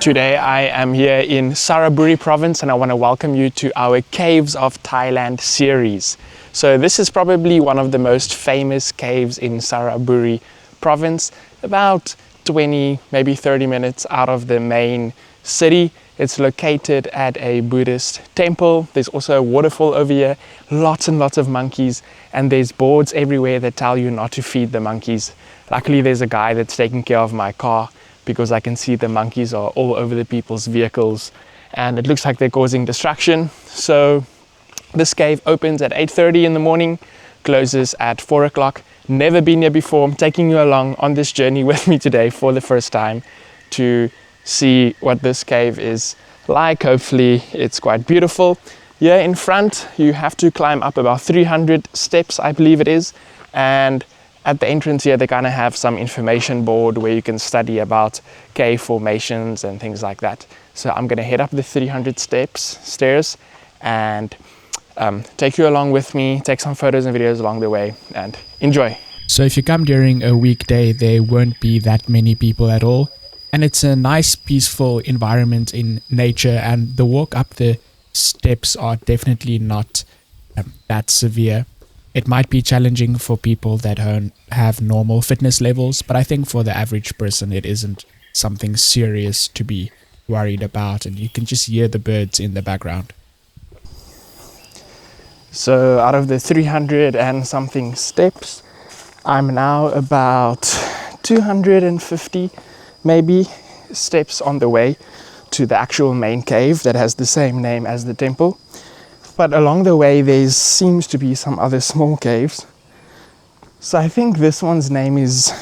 Today I am here in Saraburi province and I want to welcome you to our Caves of Thailand series. So this is probably one of the most famous caves in Saraburi province, about 20, maybe 30 minutes out of the main city. It's located at a Buddhist temple. There's also a waterfall over here, lots and lots of monkeys, and there's boards everywhere that tell you not to feed the monkeys. Luckily there's a guy that's taking care of my car, because I can see the monkeys are all over the people's vehicles and it looks like they're causing distraction. So this cave opens at 8:30 in the morning, closes at 4 o'clock. Never been here before. I'm taking you along on this journey with me today for the first time to see what this cave is like. Hopefully it's quite beautiful. Here in front you have to climb up about 300 steps, I believe it is, and at the entrance here, they kind of have some information board where you can study about cave formations and things like that. So I'm going to head up the 300 stairs and take you along with me, take some photos and videos along the way, and enjoy. So if you come during a weekday, there won't be that many people at all. And it's a nice, peaceful environment in nature, and the walk up the steps are definitely not that severe. It might be challenging for people that have normal fitness levels, but I think for the average person, it isn't something serious to be worried about, and you can just hear the birds in the background. So out of the 300 and something steps, I'm now about 250 maybe steps on the way to the actual main cave that has the same name as the temple. But along the way there seems to be some other small caves. So I think this one's name is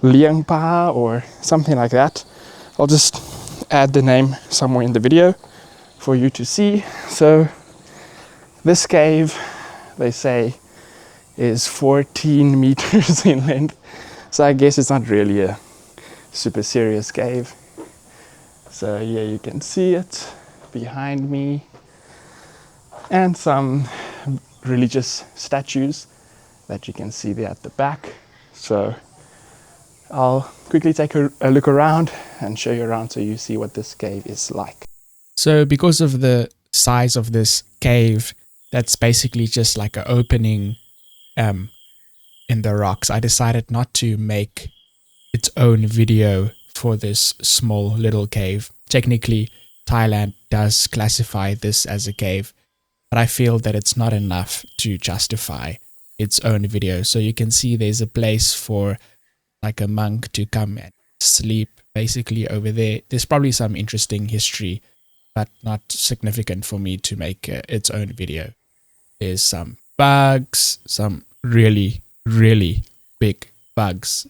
Liang Pa or something like that. I'll just add the name somewhere in the video for you to see. So this cave, they say, is 14 meters in length. So I guess it's not really a super serious cave. So yeah, you can see it behind me. And some religious statues that you can see there at the back. So I'll quickly take a look around and show you around so you see what this cave is like. So because of the size of this cave, that's basically just like an opening in the rocks, I decided not to make its own video for this small little cave. Technically, Thailand does classify this as a cave, but I feel that it's not enough to justify its own video. So you can see there's a place for like a monk to come and sleep basically over there. There's probably some interesting history, but not significant for me to make its own video. There's some bugs, some really, really big bugs.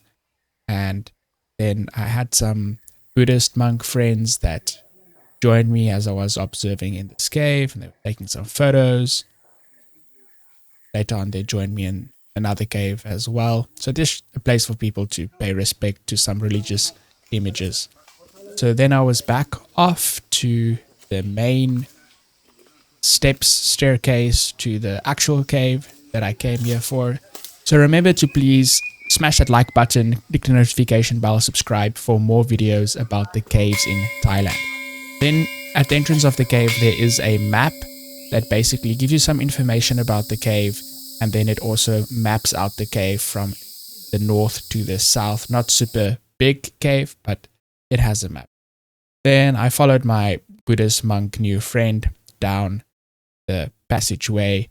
And then I had some Buddhist monk friends that joined me as I was observing in this cave, and they were taking some photos. Later on, they joined me in another cave as well. So this is a place for people to pay respect to some religious images. So then I was back off to the main staircase to the actual cave that I came here for. So remember to please smash that like button, click the notification bell, subscribe for more videos about the caves in Thailand. Then at the entrance of the cave, there is a map that basically gives you some information about the cave, and then it also maps out the cave from the north to the south. Not super big cave, but it has a map. Then I followed my Buddhist monk new friend down the passageway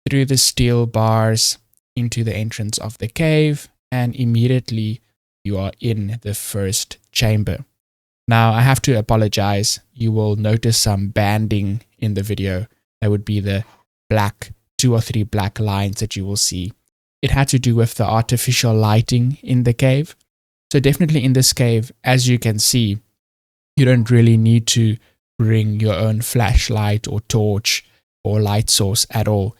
through the steel bars into the entrance of the cave, and immediately you are in the first chamber. Now, I have to apologize. You will notice some banding in the video. That would be the black, 2 or 3 black lines that you will see. It had to do with the artificial lighting in the cave. So definitely in this cave, as you can see, you don't really need to bring your own flashlight or torch or light source at all,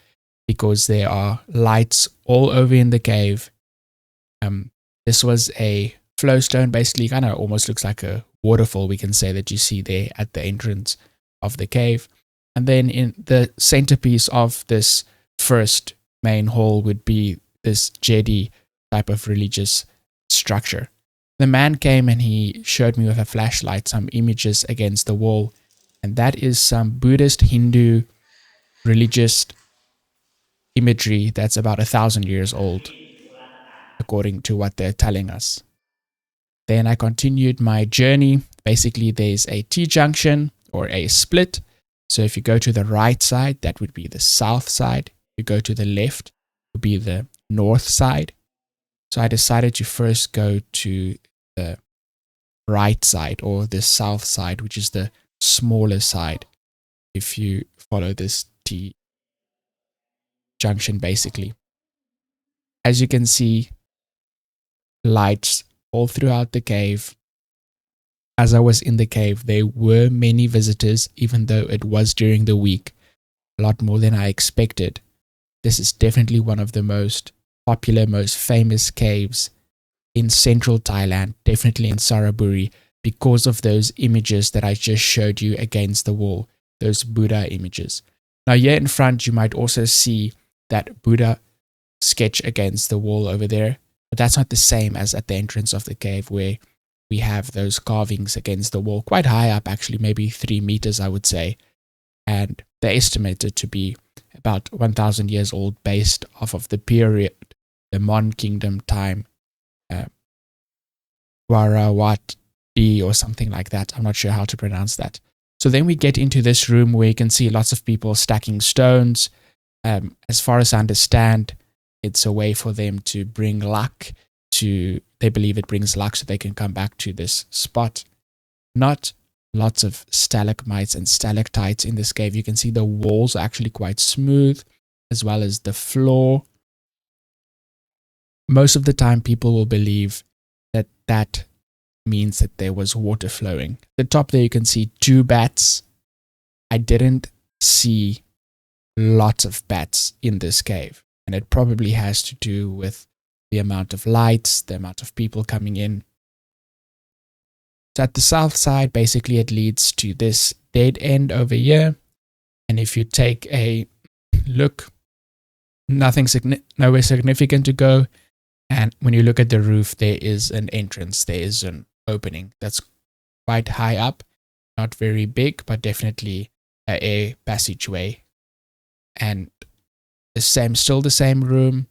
because there are lights all over in the cave. This was a flowstone, basically, kind of almost looks like a waterfall, we can say, that you see there at the entrance of the cave. And then in the centerpiece of this first main hall would be this jedi type of religious structure. The man came and he showed me with a flashlight some images against the wall, and that is some Buddhist, Hindu, religious imagery that's about 1,000 years old, according to what they're telling us. Then I continued my journey. Basically, there's a T-junction or a split. So if you go to the right side, that would be the south side. If you go to the left, it would be the north side. So I decided to first go to the right side or the south side, which is the smaller side, if you follow this T junction basically. As you can see, lights all throughout the cave. As I was in the cave, there were many visitors, even though it was during the week, a lot more than I expected. This is definitely one of the most popular, most famous caves in central Thailand, definitely in Saraburi, because of those images that I just showed you against the wall, those Buddha images. Now here in front, you might also see that Buddha sketch against the wall over there, but that's not the same as at the entrance of the cave where we have those carvings against the wall, quite high up actually, maybe 3 meters I would say, and they're estimated to be about 1,000 years old based off of the period, the Mon Kingdom time, Warawati or something like that. I'm not sure how to pronounce that. So then we get into this room where you can see lots of people stacking stones. As far as I understand, it's a way for them to bring luck they believe it brings luck so they can come back to this spot. Not lots of stalagmites and stalactites in this cave. You can see the walls are actually quite smooth, as well as the floor. Most of the time people will believe that that means that there was water flowing. At the top there you can see 2 bats. I didn't see lots of bats in this cave, and it probably has to do with the amount of lights, the amount of people coming in. So at the south side, basically it leads to this dead end over here, and if you take a look, nowhere significant to go. And when you look at the roof, there is an entrance, there is an opening that's quite high up, not very big, but definitely a passageway. And still the same room.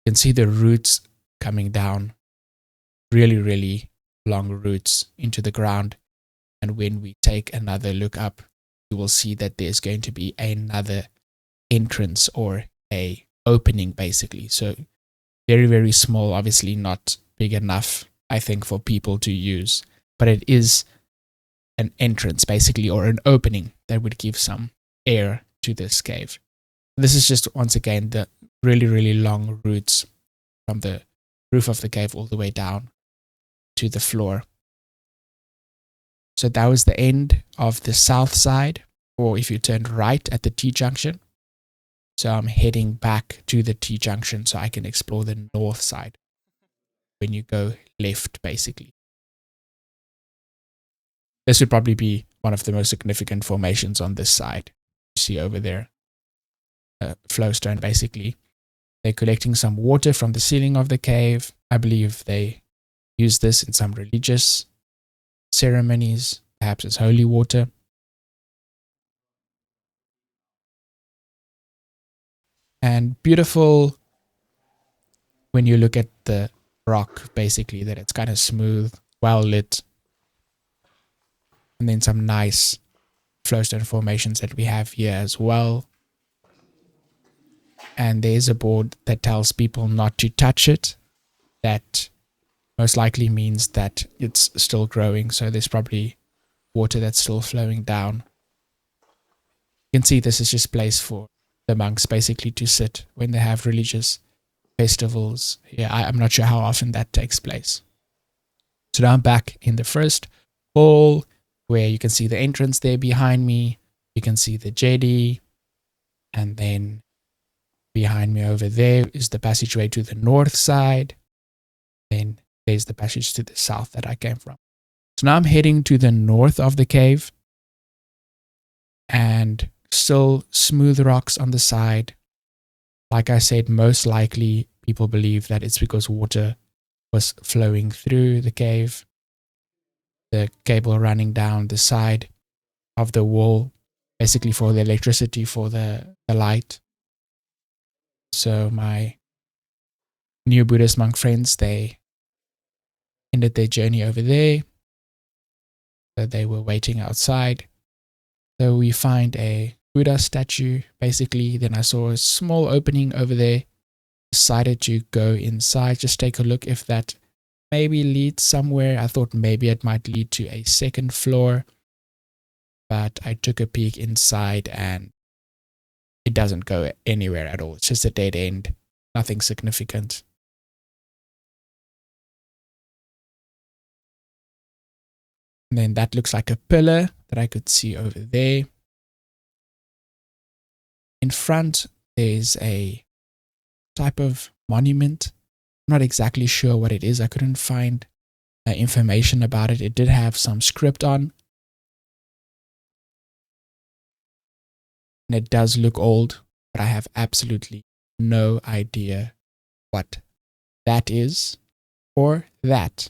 You can see the roots coming down, really, really long roots into the ground. And when we take another look up, you will see that there's going to be another entrance or a opening basically. So very, very small, obviously not big enough, I think, for people to use, but it is an entrance basically, or an opening that would give some air to this cave. This is just, once again, the really, really long roots from the roof of the cave all the way down to the floor. So that was the end of the south side, or if you turned right at the T-junction. So I'm heading back to the T-junction so I can explore the north side when you go left, basically. This would probably be one of the most significant formations on this side. You see over there, flowstone, basically. They're collecting some water from the ceiling of the cave. I believe they use this in some religious ceremonies, perhaps as holy water. And beautiful when you look at the rock, basically, that it's kind of smooth, well lit. And then some nice flowstone formations that we have here as well. And there's a board that tells people not to touch it. That most likely means that it's still growing, so there's probably water that's still flowing down. You can see this is just a place for the monks basically to sit when they have religious festivals. Yeah, I'm not sure how often that takes place. So now I'm back in the first hall where you can see the entrance there behind me. You can see the jetty, and then behind me over there is the passageway to the north side. Then there's the passage to the south that I came from. So now I'm heading to the north of the cave, and still smooth rocks on the side. Like I said, most likely people believe that it's because water was flowing through the cave, the cable running down the side of the wall, basically for the electricity for the light. So my new Buddhist monk friends, they ended their journey over there. So they were waiting outside. So we find a Buddha statue, basically. Then I saw a small opening over there. Decided to go inside, just take a look if that maybe leads somewhere. I thought maybe it might lead to a second floor, but I took a peek inside and it doesn't go anywhere at all. It's just a dead end, nothing significant. And then that looks like a pillar that I could see over there. In front, there's a type of monument. I'm not exactly sure what it is. I couldn't find information about it. It did have some script on. And it does look old, but I have absolutely no idea what that is or that.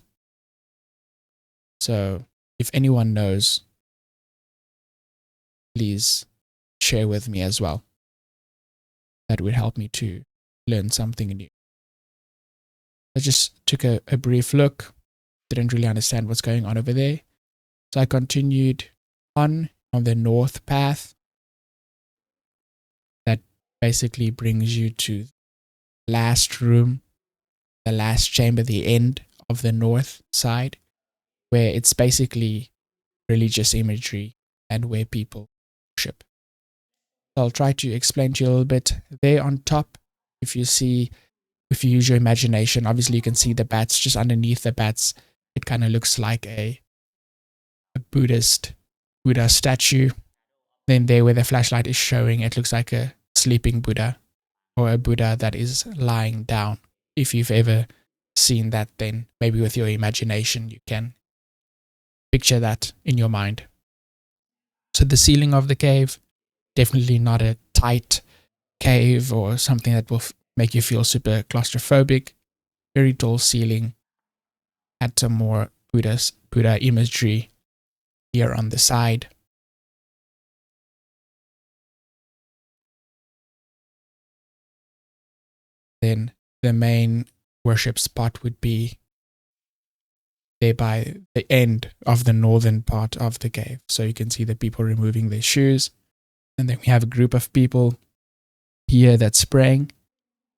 So if anyone knows, please share with me as well. That would help me to learn something new. I just took a brief look, didn't really understand what's going on over there. So I continued on the north path that basically brings you to the last room, the last chamber, the end of the north side, where it's basically religious imagery and where people worship. So I'll try to explain to you a little bit. There on top, if you use your imagination, obviously you can see the bats. Just underneath the bats, it kind of looks like a Buddha statue. Then there where the flashlight is showing, it looks like a sleeping Buddha or a Buddha that is lying down. If you've ever seen that, then maybe with your imagination you can picture that in your mind. So the ceiling of the cave, definitely not a tight cave or something that will make you feel super claustrophobic. Very tall ceiling. Had some more Buddha imagery here on the side. Then the main worship spot would be there by the end of the northern part of the cave. So you can see the people removing their shoes. And then we have a group of people here that's praying.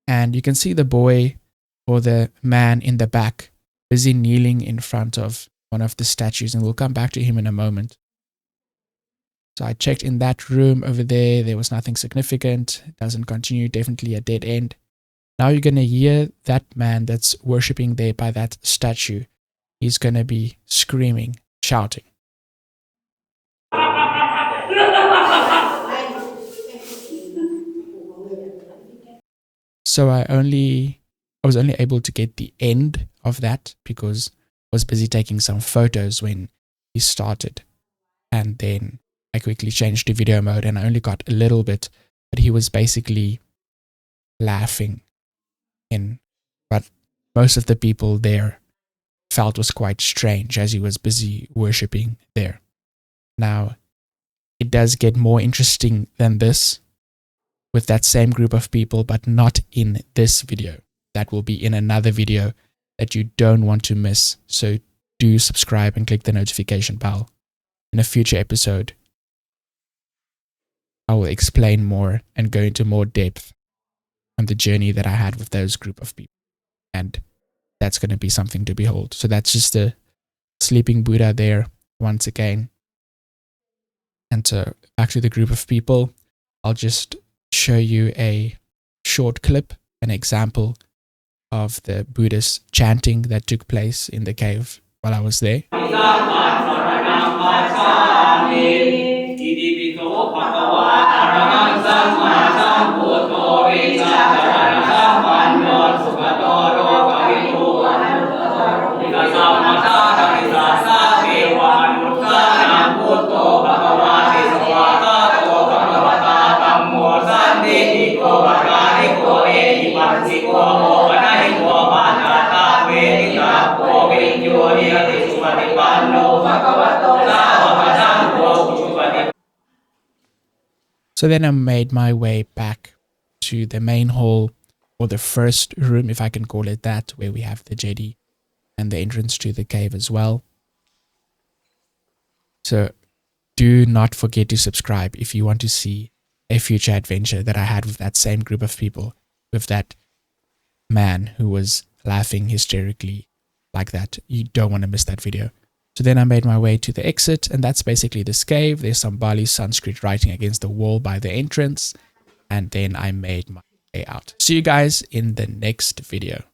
And you can see the boy or the man in the back busy kneeling in front of one of the statues. And we'll come back to him in a moment. So I checked in that room over there. There was nothing significant. It doesn't continue. Definitely a dead end. Now you're going to hear that man that's worshipping there by that statue. He's going to be screaming, shouting. So I was only able to get the end of that because I was busy taking some photos when he started. And then I quickly changed to video mode and I only got a little bit, but he was basically laughing. But most of the people there felt was quite strange as he was busy worshipping there. Now, it does get more interesting than this with that same group of people, but not in this video. That will be in another video that you don't want to miss. So do subscribe and click the notification bell. In a future episode, I will explain more and go into more depth on the journey that I had with those group of people. And that's going to be something to behold. So that's just the sleeping Buddha there once again. And so back to the group of people, I'll just show you a short clip, an example of the Buddhist chanting that took place in the cave while I was there. So then I made my way back to the main hall, or the first room, if I can call it that, where we have the jetty and the entrance to the cave as well. So do not forget to subscribe if you want to see a future adventure that I had with that same group of people, with that man who was laughing hysterically like that. You don't want to miss that video. So then I made my way to the exit, and that's basically this cave. There's some Bali Sanskrit writing against the wall by the entrance, and then I made my way out. See you guys in the next video.